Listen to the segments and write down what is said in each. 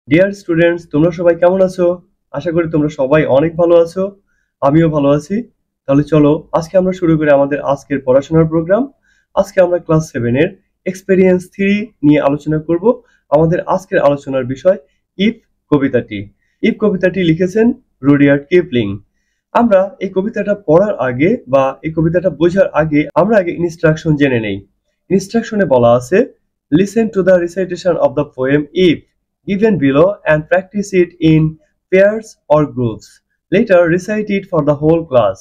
Dear students, তোমরা সবাই কেমন আছো? আশা করি তোমরা সবাই অনেক ভালো আছো। আমিও ভালো আছি। তাহলে চলো আজকে আমরা শুরু করি আমাদের আজকের পড়াশোনার প্রোগ্রাম। আজকে আমরা ক্লাস 7 এর এক্সপেরিয়েন্স থিওরি নিয়ে আলোচনা করব। আমাদের আজকের আলোচনার বিষয় ইফ কবিতাটি। ইফ কবিতাটি লিখেছেন রুডিয়ার্ড কিপলিং। আমরা এই কবিতাটা পড়ার আগে বা এই কবিতাটা বোঝার আগে আমরা আগে ইনস্ট্রাকশন জেনে নেই। ইনস্ট্রাকশনে বলা আছে, listen to the recitation of the poem if given below and practice it in pairs or groups. Later recite it for the whole class.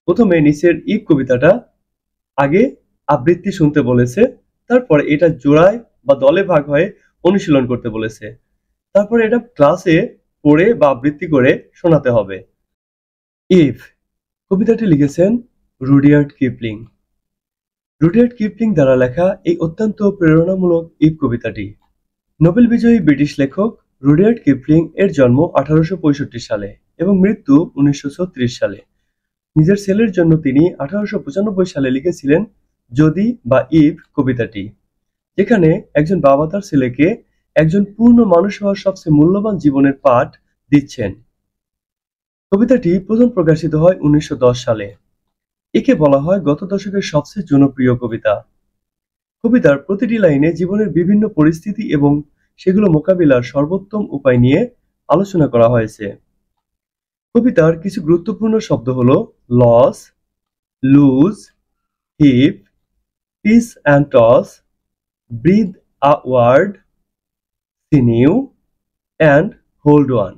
প্রথমে নিচের ইফ কবিতাটা আগে আবৃত্তি শুনতে বলেছে, তারপর এটা জোড়ায় বা দলে ভাগ হয়ে অনুশীলন করতে বলেছে, তারপর এটা ক্লাসে পড়ে বা আবৃত্তি করে শোনাতে হবে। ইফ কবিতাটি লিখেছেন রুডিয়ার্ড কিপলিং। রুডিয়ার্ড কিপলিং দ্বারা লেখা এই অত্যন্ত প্রেরণামূলক ইফ কবিতাটি। নোবেল বিজয়ী ব্রিটিশ লেখক রুডিয়ার্ড কিপলিং এর জন্ম 1865 সালে এবং মৃত্যু 1936 সালে। নিজের ছেলের জন্য তিনি 1895 সালে লিখেছিলেন যদি বা ইফ কবিতাটি, যেখানে একজন বাবা তার ছেলেকে একজন পূর্ণ মানুষ হওয়ার সবচেয়ে মূল্যবান জীবনের পাঠ দিচ্ছেন। কবিতাটি প্রথম প্রকাশিত হয় 1910 সালে। একে বলা হয় গত দশকের সবচেয়ে জনপ্রিয় কবিতা। কবিতার প্রতিটি লাইনে জীবনের বিভিন্ন পরিস্থিতি এবং সেগুলো মোকাবিলার সর্বোত্তম উপায় নিয়ে আলোচনা করা হয়েছে। কবিতার কিছু গুরুত্বপূর্ণ শব্দ হলো loss, lose, heap, pitch and toss, breathe a word, sinew and hold on.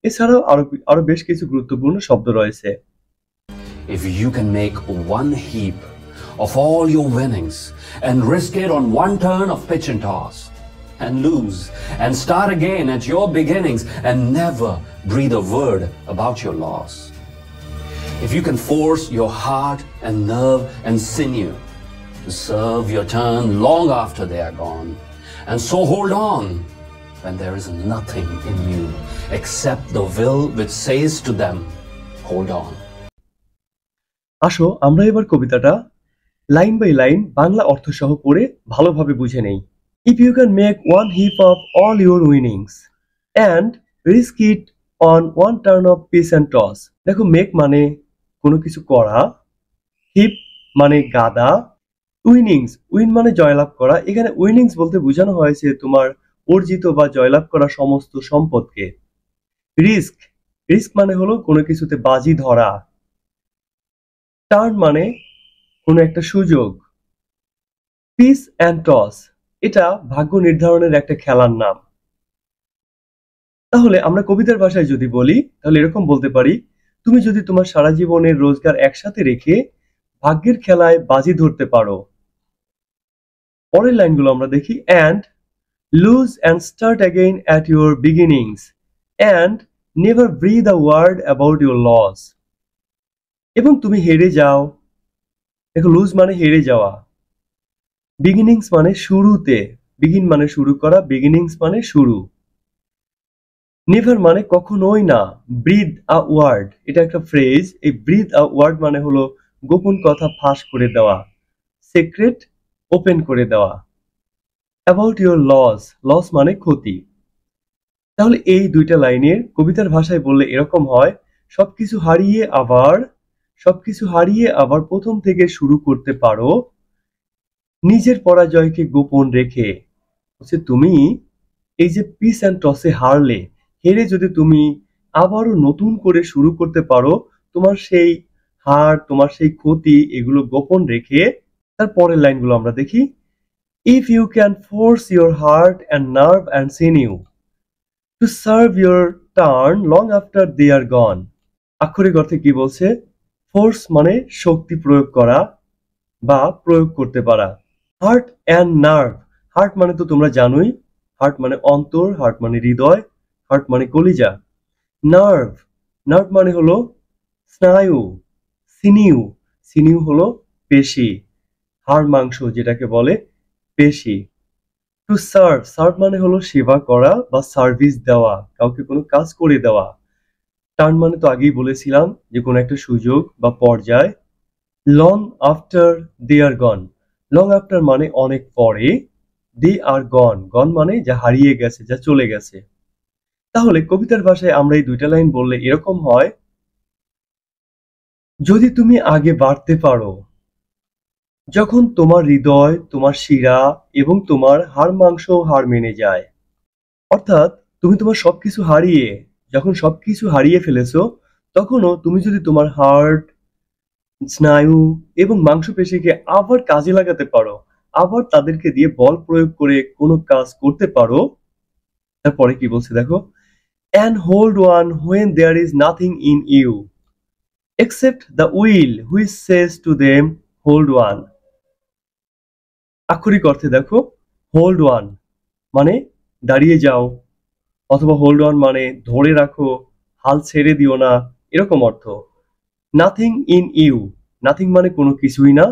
এছাড়াও আরো বেশ কিছু গুরুত্বপূর্ণ শব্দ রয়েছে। If you can make one heap of all your winnings and risk it on one turn of pitch and toss and lose and start again at your beginnings and never breathe a word about your loss. If you can force your heart and nerve and sinew to serve your turn long after they are gone, and so hold on when there is nothing in you except the will which says to them, hold on. আসো আমরা এবার কবিতাটা line by line Bangla অর্থ সহ পড়ে ভালোভাবে বুঝে নেই। If you can make one heap of all your winnings and risk it on one turn of pitch and toss. দেখো, মেক মানে কোনো কিছু করা, হিপ মানে গাদা, উইনিংস, উইন মানে জয়লাভ করা। এখানে উইনিংস বলতে বোঝানো হয়েছে তোমার অর্জিত বা জয়লাভ করা সমস্ত সম্পদকে। রিস্ক, রিস্ক মানে হলো কোনো কিছুতে বাজি ধরা। টার্ন মানে কোনো একটা সুযোগ। পিস অ্যান্ড টস, এটা ভাগ্য নির্ধারণের একটা খেলার নাম। তাহলে আমরা কবিতার ভাষায় যদি বলি তাহলে এরকম বলতে পারি, তুমি যদি তোমার সারা জীবনের রোজগার একসাথে রেখে ভাগ্যের খেলায় বাজি ধরতে পারো। পরের লাইনগুলো আমরা দেখি, and lose and start again at your beginnings and never breathe a word about your loss. এবং তুমি হেরে যাও। দেখো, লুজ মানে হেরে যাওয়া, বিগিনিংস মানে শুরুতে, বিগিন মানে শুরু করা, বিগিনিংস মানে শুরু। নেভার মানে কখনোই না, ব্রিথ আ ওয়ার্ড এটা একটা ফ্রেজ। এই ব্রিথ আ ওয়ার্ড মানে হলো গোপন কথা ফাঁস করে দেওয়া, সিক্রেট ওপেন করে দেওয়া। অ্যাবাউট ইউর লস, লস মানে ক্ষতি। তাহলে এই দুইটা লাইনের কবিতার ভাষায় বললে এরকম হয়, সবকিছু হারিয়ে আবার প্রথম থেকে শুরু করতে পারো, নিজের পরাজয়কে গোপন রেখে। হচ্ছে তুমি এই যে পিস অ্যান্ড টসে হারলে, হেরে যদি তুমি আবারও নতুন করে শুরু করতে পারো, তোমার সেই হার, তোমার সেই ক্ষতি, এগুলো গোপন রেখে। তারপরের লাইনগুলো আমরা দেখি, if you can force your heart and nerve and sinew to serve your turn long after they are gone. আক্ষরিক অর্থে কি বলছে? ফোর্স মানে শক্তি প্রয়োগ করা বা প্রয়োগ করতে পারা। হার্ট অ্যান্ড নার্ভ, হার্ট মানে তো তোমরা জানোই, হার্ট মানে অন্তর, হার্ট মানে হৃদয়, হার্ট মানে কলিজা। নার্ভ, নার্ভ মানে হলো স্নায়ু। সিনিউ, সিনিউ হলো পেশি, হাড় মাংস যেটাকে বলে পেশি। টু সার্ভ, সার্ভ মানে হলো সেবা করা বা সার্ভিস দেওয়া, কাউকে কোনো কাজ করে দেওয়া। টার্ন মানে তো আগেই বলেছিলাম যে কোনো একটা সুযোগ বা পর্যায়। Long after they are gone, long after মানে অনেক পরে, দে আর গন, গন মানে যা হারিয়ে গেছে, যা চলে গেছে। তাহলে কবিতার ভাষায় আমরা এই দুইটা লাইন বললে এরকম হয়, যদি তুমি আগে বাড়তে পারো, যখন তোমার হৃদয়, তোমার শিরা এবং তোমার হাড় মাংস হাড় মেনে যায়। অর্থাৎ তুমি তোমার সবকিছু হারিয়ে, যখন সবকিছু হারিয়ে ফেলেছো, তখনও তুমি যদি তোমার হার্ট, স্নায়ু এবং মাংসপেশিকে আবার কাজে লাগাতে পারো, আবার তাদেরকে দিয়ে বল প্রয়োগ করে কোনো কাজ করতে পারো। তারপরে কি বলছে দেখো, and hold on when there is nothing in you except the will which says to them hold on। আক্ষরিক অর্থে দেখো, হোল্ড ওয়ান মানে দাঁড়িয়ে যাও, অথবা হোল্ড অন মানে ধরে রাখো, হাল ছেড়ে দিও না, এরকম অর্থ। নাথিং ইন ইউ, নাথিং মানে কোনো কিছুই না,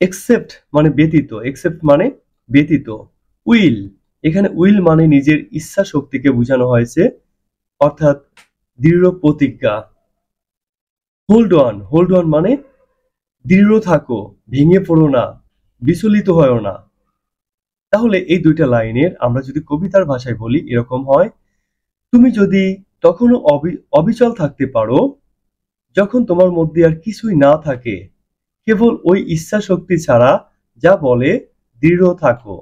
এক্সেপ্ট মানে ব্যতীত, এক্সেপ্ট মানে ব্যতীত, উইল, এখানে উইল মানে নিজের ইচ্ছা শক্তিকে বোঝানো হয়েছে, অর্থাৎ দৃঢ় প্রতিজ্ঞা। হোল্ড অন, হোল্ড অন মানে দৃঢ় থাকো, ভেঙে পড়ো না, বিচলিত হয় না। তাহলে এই দুইটা লাইনের আমরা যদি কবিতার ভাষায় বলি এরকম হয়, তুমি যদি তখনও অবিচল থাকতে পারো, যখন তোমার মধ্যে আর কিছুই না থাকে, কেবল ওই ইচ্ছা শক্তি ছাড়া যা বলে দৃঢ় থাকো।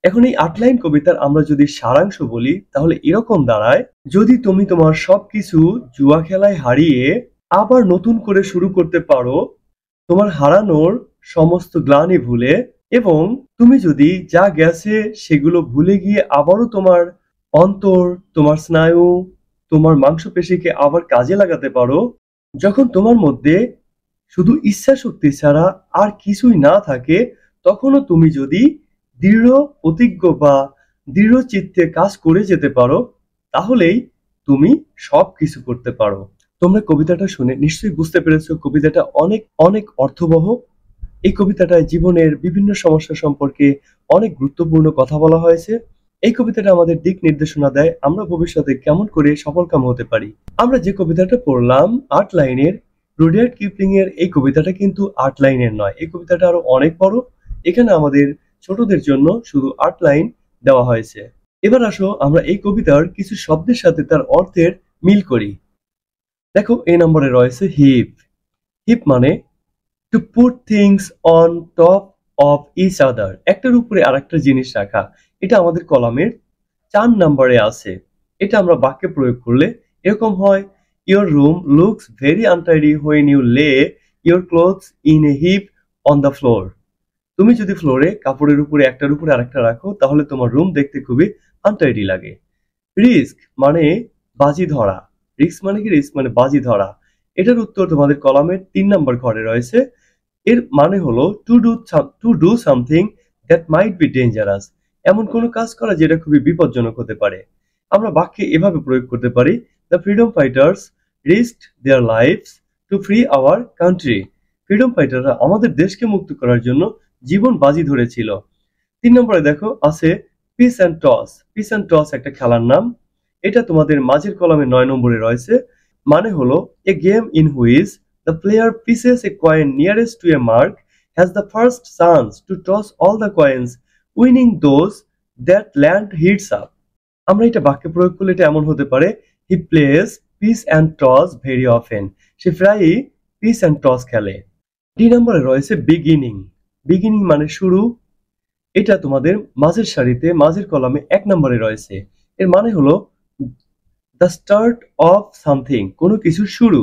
এখন এই ৮ লাইন কবিতার আমরা যদি সারাংশ বলি তাহলে এরকম দাঁড়ায়, যদি তুমি তোমার সবকিছু জুয়া খেলায় হারিয়ে আবার নতুন করে শুরু করতে পারো, তোমার হারানোর সমস্ত গ্লানি ভুলে, এবং তুমি যদি যা গেছে সেগুলো ভুলে গিয়ে আবারও তোমার অন্তর, তোমার স্নায়ু, তোমার মাংসপেশিকে আবার কাজে লাগাতে পারো, যখন তোমার মধ্যে শুধু ইচ্ছা শক্তি ছাড়া আর কিছুই না থাকে, তখনও তুমি যদি দৃঢ় প্রতিজ্ঞ বা দৃঢ় চিত্তে কাজ করে যেতে পারো, তাহলেই তুমি সবকিছু করতে পারো। তোমরা কবিতাটা শুনে নিশ্চয়ই বুঝতে পেরেছো কবিতাটা অনেক অনেক অর্থবহ। এই কবিতাটায় জীবনের বিভিন্ন সমস্যা সম্পর্কে অনেক গুরুত্বপূর্ণ কথা বলা হয়েছে। এই কবিতাটা আমাদের দিক নির্দেশনা দেয় আমরা ভবিষ্যতে কেমন করে সফলকাম হতে পারি। আমরা যে কবিতাটা পড়লাম ৮ লাইনের, রুডিয়ার্ড কিপলিং এর এই কবিতাটা কিন্তু ৮ লাইনের নয়, এই কবিতাটা আরো অনেক বড়। এখানে আমাদের ছোটদের জন্য শুধু ৮ লাইন দেওয়া হয়েছে। এবার আসো আমরা এই কবিতার কিছু শব্দের সাথে তার অর্থের মিল করি। দেখো এই নম্বরে রয়েছে হিপ। হিপ মানে to put things on top of each other, একটার উপরে আরেকটা জিনিস রাখা। এটা আমাদের কলামের ৪ নম্বরে আছে। এটা আমরা বাক্যে প্রয়োগ করলে এরকম হয়, your room looks very untidy when you lay your clothes in a heap on the floor. তুমি যদি ফ্লোরে কাপড়ের উপরে একটার উপরে আরেকটা রাখো তাহলে তোমার রুম দেখতে খুবই আনটাইডি লাগে। রিস্ক মানে বাজি ধরা। রিস্ক মানে কি? রিস্ক মানে বাজি ধরা। এটার উত্তর তোমাদের কলামের ৩ নম্বর ঘরে রয়েছে। এর মানে হলো to do something that might be dangerous, এমন কোনো কাজ করা যেটা খুবই বিপজ্জনক হতে পারে। আমরা বাক্যে এভাবে প্রয়োগ করতে পারি, the freedom fighters risked their lives to free our country. Freedom ফাইটাররা আমাদের দেশকে মুক্ত করার জন্য জীবন বাজি ধরেছিল। ৩ নম্বরে দেখো আছে piece and toss. Piece and toss একটা খেলার নাম। এটা তোমাদের মাঝের কলামে ৯ নম্বরে রয়েছে। মানে হলো a game in which the player pitches a coin nearest to a mark has the first chance to toss all the coins, winning those that land hits up. আমরা এটা বাক্যে প্রয়োগ করলে এটা এমন হতে পারে, he plays pitch and toss very often. সে প্রায়ই pitch and toss খেলে। ২ নম্বরে রয়েছে বিগিনিং। বিগিনিং মানে শুরু। এটা তোমাদের মাঝের সারিতে মাঝের কলামে ১ নম্বরে রয়েছে। এর মানে হলো দ্য স্টার্ট অফ সামথিং, কোনো কিছুর শুরু।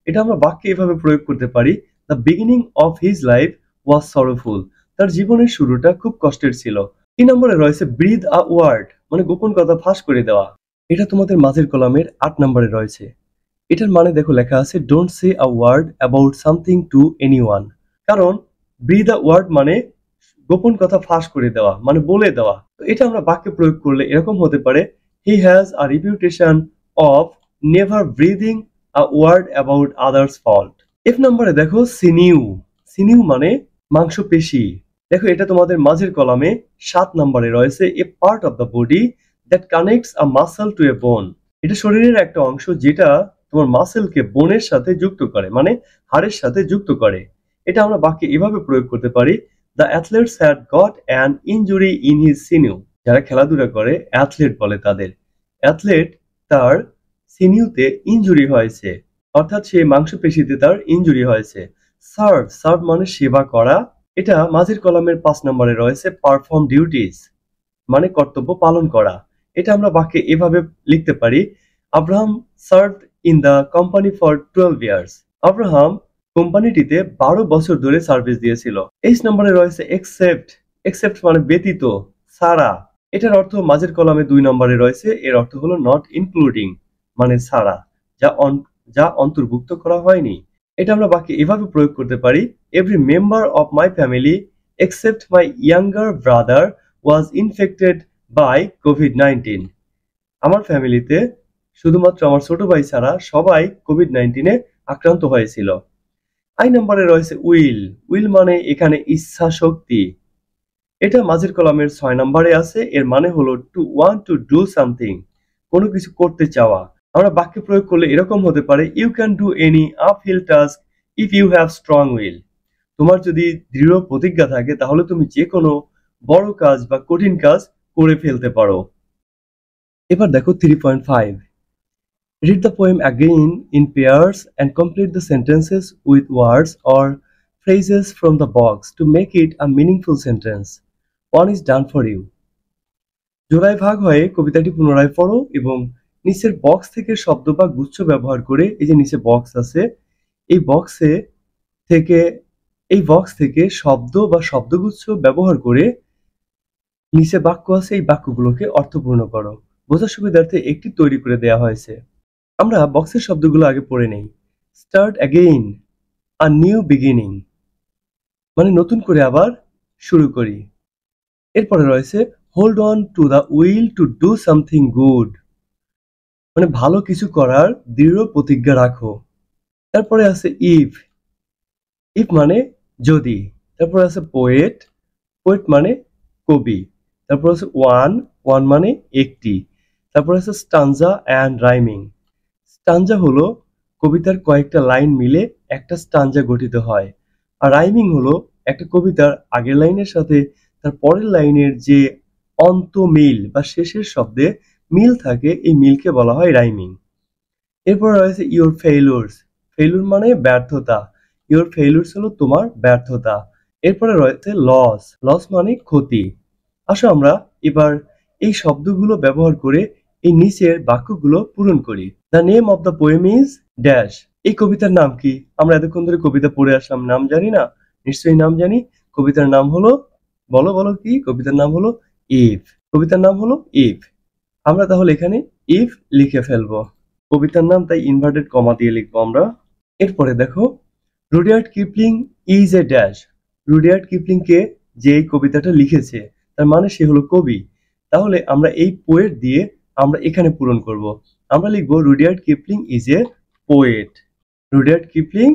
এটা আমরা বাক্যে এভাবে প্রয়োগ করতে পারি, the beginning of his life was sorrowful. তার জীবনের শুরুটা খুব কষ্টের ছিল। ৩ নম্বরে রয়েছে ব্রিথ আ ওয়ার্ড, মানে গোপন কথা ফাঁস করে দেওয়া। এটা তোমাদের মাঝের কলামের ৮ নম্বরে রয়েছে। এটার মানে দেখো লেখা আছে don't say a word about something to anyone. কারণ ব্রিথ আ ওয়ার্ড মানে গোপন কথা ফাঁস করে দেওয়া, মানে বলে দেওয়া। তো এটা আমরা বাক্যে প্রয়োগ করলে এরকম হতে পারে, he has a reputation of never breathing a word about others fault. F নম্বরে দেখো সিনিউ। সিনিউ মানে মাংসপেশি। দেখো এটা তোমাদের মাঝের কলামে ৭ নম্বরে রয়েছে, a part of the body that connects a muscle to a bone. এটা শরীরের একটা অংশ যেটা তোমার মাসেলকে বোনের সাথে যুক্ত করে, মানে হাড়ের সাথে যুক্ত করে। এটা আমরা বাক্যে এভাবে প্রয়োগ করতে পারি, the athletes had got an injury in his sinew. যারা খেলাধুলা করে অ্যাথলেট বলে তাদের। অ্যাথলেট তার সিনিউতে ইনজুরি হয়েছে, অর্থাৎ সে মাংসপেশিতে তার ইনজুরি হয়েছে। সার্ভ, সার্ভ মানে সেবা করা। এটা মাঝের কলামের 5 নম্বরে রয়েছে পারফর্ম ডিউটিস, মানে কর্তব্য পালন করা। এটা আমরা বাক্যে এভাবে লিখতে পারি, Abraham served in the company for 12 years. Abraham কোম্পানিটিতে 12 বছর ধরে সার্ভিস দিয়েছিল। 23 নম্বরে রয়েছে এক্সেপ্ট, এক্সেপ্ট মানে ব্যতীত, ছাড়া। এটার অর্থ মাঝের কলামে 2 নম্বরে রয়েছে, এর অর্থ হলো নট ইনক্লুডিং, মানে ছাড়া, যা অন্তর্ভুক্ত করা হয়নি। এটা আমরা বাক্যে এভাবে প্রয়োগ করতে পারি, every member of my family except my younger brother was infected by COVID. আমার ফ্যামিলিতে শুধুমাত্র আমার ছোট ভাই ছাড়া সবাই কোভিড-19 আক্রান্ত হয়েছিল। আই নম্বরে রয়েছে উইল, উইল মানে এখানে ইচ্ছা শক্তি। এটা মাঝের কলামের 6 নম্বরে আছে, এর মানে হলো two want to do something, কোনো কিছু করতে চাওয়া। আমরা বাক্যে প্রয়োগ করলে এরকম হতে পারে, you can do any uphill task if you have strong will. তোমার যদি দৃঢ় প্রতিজ্ঞা থাকে তাহলে তুমি যে কোনো বড় কাজ বা কঠিন কাজ করে ফেলতে পারো। এবার দেখো 3.5, read the poem again in pairs and complete the sentences with words or phrases from the box to make it a meaningful sentence. One is done for you. জোড়ায় ভাগ হয়ে কবিতাটি পুনরায় পড়ো এবং নিচের বক্স থেকে শব্দ বা গুচ্ছ ব্যবহার করে, এই যে নিচে বক্স আছে, এই বক্স থেকে শব্দ বা শব্দগুচ্ছ ব্যবহার করে নিচে বাক্য আছে, এই বাক্যগুলোকে অর্থপূর্ণ করো। বোঝার সুবিধার্থে একটি তৈরি করে দেওয়া হয়েছে। আমরা বক্সের শব্দগুলো আগে পড়ে নেই। Start again, a new beginning, মানে নতুন করে আবার শুরু করি। এরপরে রয়েছে hold on to the will to do something good, মানে ভালো কিছু করার দৃঢ় প্রতিজ্ঞা রাখো। তারপরে আছে ইফ, ইফ মানে যদি। তারপরে আছে পোয়েট, পোয়েট মানে কবি। তারপর আছে ওয়ান, ওয়ান মানে একটি। তারপর আছে স্টানজা অ্যান্ড রাইমিং। স্টানজা হলো কবিতার কয়েকটা লাইন মিলে একটা স্টানজা গঠিত হয়, আর রাইমিং হলো একটা কবিতার আগের লাইনের সাথে তার পরের লাইনের যে অন্ত মিল বা শেষের শব্দে মিল থাকে, এই মিলকে বলা হয় রাইমিং। এরপর রয়েছে ইওর ফেইলুরস, ফেইলুর মানে ব্যর্থতা, ইওর ফেইলুরস হলো তোমার ব্যর্থতা। এরপরে রয়েছে লস, লস মানে ক্ষতি। আসো আমরা এবার এই শব্দগুলো ব্যবহার করে এই নিচের বাক্যগুলো পূরণ করি। The name of the poem is dash. এই কবিতার নাম কি? আমরা এতক্ষণ ধরে কবিতা পড়ে আসলাম, নাম জানি না? নিশ্চয়ই নাম জানি। কবিতার নাম হলো, বলো বলো কি? কবিতার নাম হলো ইফ। কবিতার নাম হলো ইফ। আমরা তাহলে এখানে ইফ লিখে ফেলবো। কবিতার নাম তাই ইনভার্টেড কমা দিয়ে লিখবো আমরা। এরপরে দেখো, Rudyard Kipling is a dash. Rudyard Kipling কে যে এই কবিতাটা লিখেছে তার মানে সে হলো কবি। তাহলে আমরা এই পোয়েট দিয়ে আমরা এখানে পূরণ করব। আমরা লিখবো Rudyard Kipling is a poet. Rudyard Kipling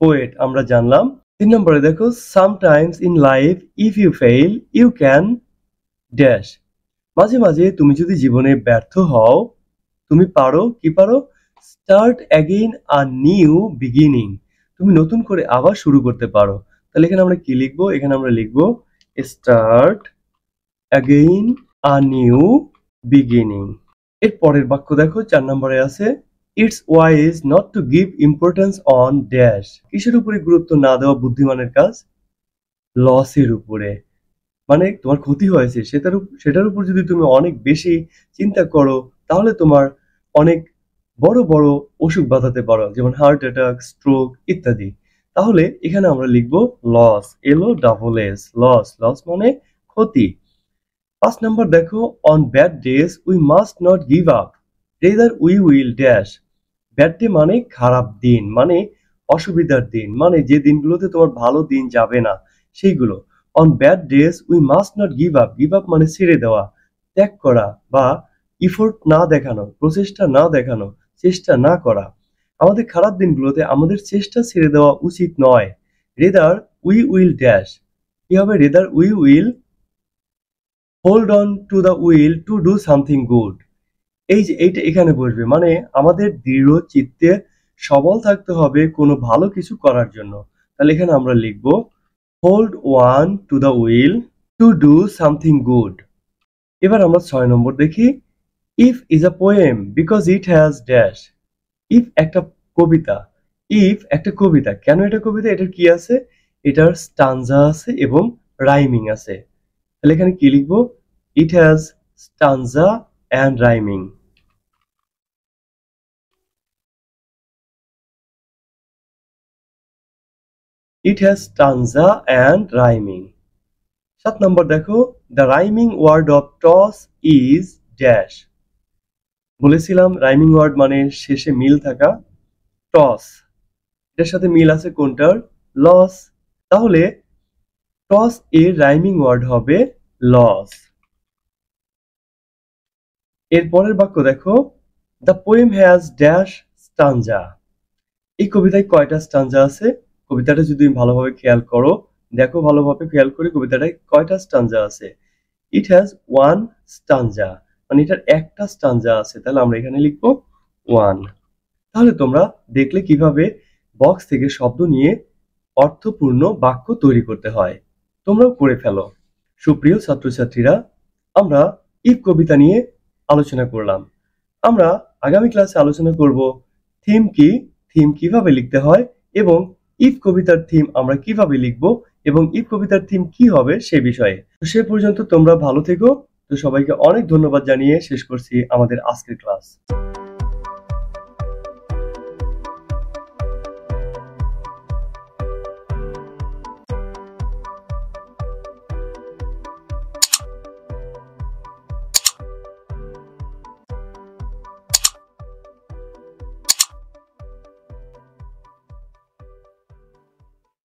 poet আমরা জানলাম। 3 নম্বরে দেখো, sometimes in life if you fail you can dash. মাঝে মাঝে তুমি যদি জীবনে ব্যর্থ হও তুমি পারো, কি পারো? Start again a new beginning, তুমি নতুন করে আবার শুরু করতে পারো। তাহলে এখানে আমরা কি লিখবো? এখানে আমরা লিখবো start again a new beginning. এর পরের বাক্য দেখো 4 নম্বরে আছে, it's wise not to give importance on dash. কিসের উপরে গুরুত্ব না দেওয়া বুদ্ধিমানের কাজ? লসের উপরে, মানে তোমার ক্ষতি হয়েছে সেটার উপর যদি তুমি অনেক বেশি চিন্তা করো তাহলে তোমার অনেক বড় বড় অসুখ বাঁধাতে পারো, যেমন হার্ট অ্যাটাক, স্ট্রোক ইত্যাদি। তাহলে এখানে আমরা লিখবো লস, LOSS, লস, লস মানে ক্ষতি। 5 নম্বর দেখো, on bad days we must not give up rather we will dash. Bad day মানে খারাপ দিন, মানে অসুবিধার দিন, মানে যে দিনগুলোতে তোমার ভালো দিন যাবে না সেইগুলো। On bad days we must not give up, give up মানে ছেড়ে দেওয়া, ত্যাগ করা বা ইফোর্ট না দেখানো, প্রচেষ্টা না দেখানো, চেষ্টা না করা। আমাদের খারাপ দিনগুলোতে আমাদের চেষ্টা ছেড়ে দেওয়া উচিত নয়। রেদার উই উইল ড্যাশ, কি হবে? Rather we will hold on to the will to do something good. এই যে এইটা এখানে বসবে, মানে আমাদের দৃঢ় চিত্তে সবল থাকতে হবে কোনো ভালো কিছু করার জন্য। তাহলে এখানে আমরা লিখবো hold one to the will to do something good. এবার আমরা 6 নম্বর দেখি, if is a poem because it has dash. If একটা কবিতা, কেন এটা কবিতা? এটার কি আছে? এটার স্টানজা আছে এবং রাইমিং আছে। তাহলে এখানে কি লিখবো? It has stanza and rhyming. It has stanza and rhyming. 7 number দেখো, the rhyming word of toss is dash. বলেছিলাম রাইমিং ওয়ার্ড মানে শেষে মিল থাকা। টস, এটার সাথে মিল আছে কোনটার? লস। তাহলে টস এর রাইমিং ওয়ার্ড হবে লস। এর পরের বাক্য দেখো, the poem has dash stanza. এই কবিতায় কয়টা স্টানজা আছে? কবিতাটা যদি ভালোভাবে খেয়াল করো, দেখো ভালোভাবে খেয়াল করে কবিতাটায় কয়টা স্টানজা আছে। ইট হ্যাজ ওয়ান স্টানজা, মানে এটার একটা স্টানজা আছে। তাহলে আমরা এখানে লিখবো ওয়ান। তাহলে তোমরা দেখলে কিভাবে বক্স থেকে শব্দ নিয়ে অর্থপূর্ণ বাক্য তৈরি করতে হয়। তোমরাও করে ফেলো। সুপ্রিয় ছাত্রছাত্রীরা, আমরা ইফ কবিতা নিয়ে আলোচনা করলাম। আমরা আগামী ক্লাসে আলোচনা করব থিম কি, থিম কিভাবে লিখতে হয়, এবং ইফ কবিতার থিম আমরা কিভাবে লিখব, এবং ইফ কবিতার থিম কি হবে সে বিষয়ে। তো সে পর্যন্ত তোমরা ভালো থেকো। তো সবাইকে অনেক ধন্যবাদ জানিয়ে শেষ করছি আমাদের আজকের ক্লাস।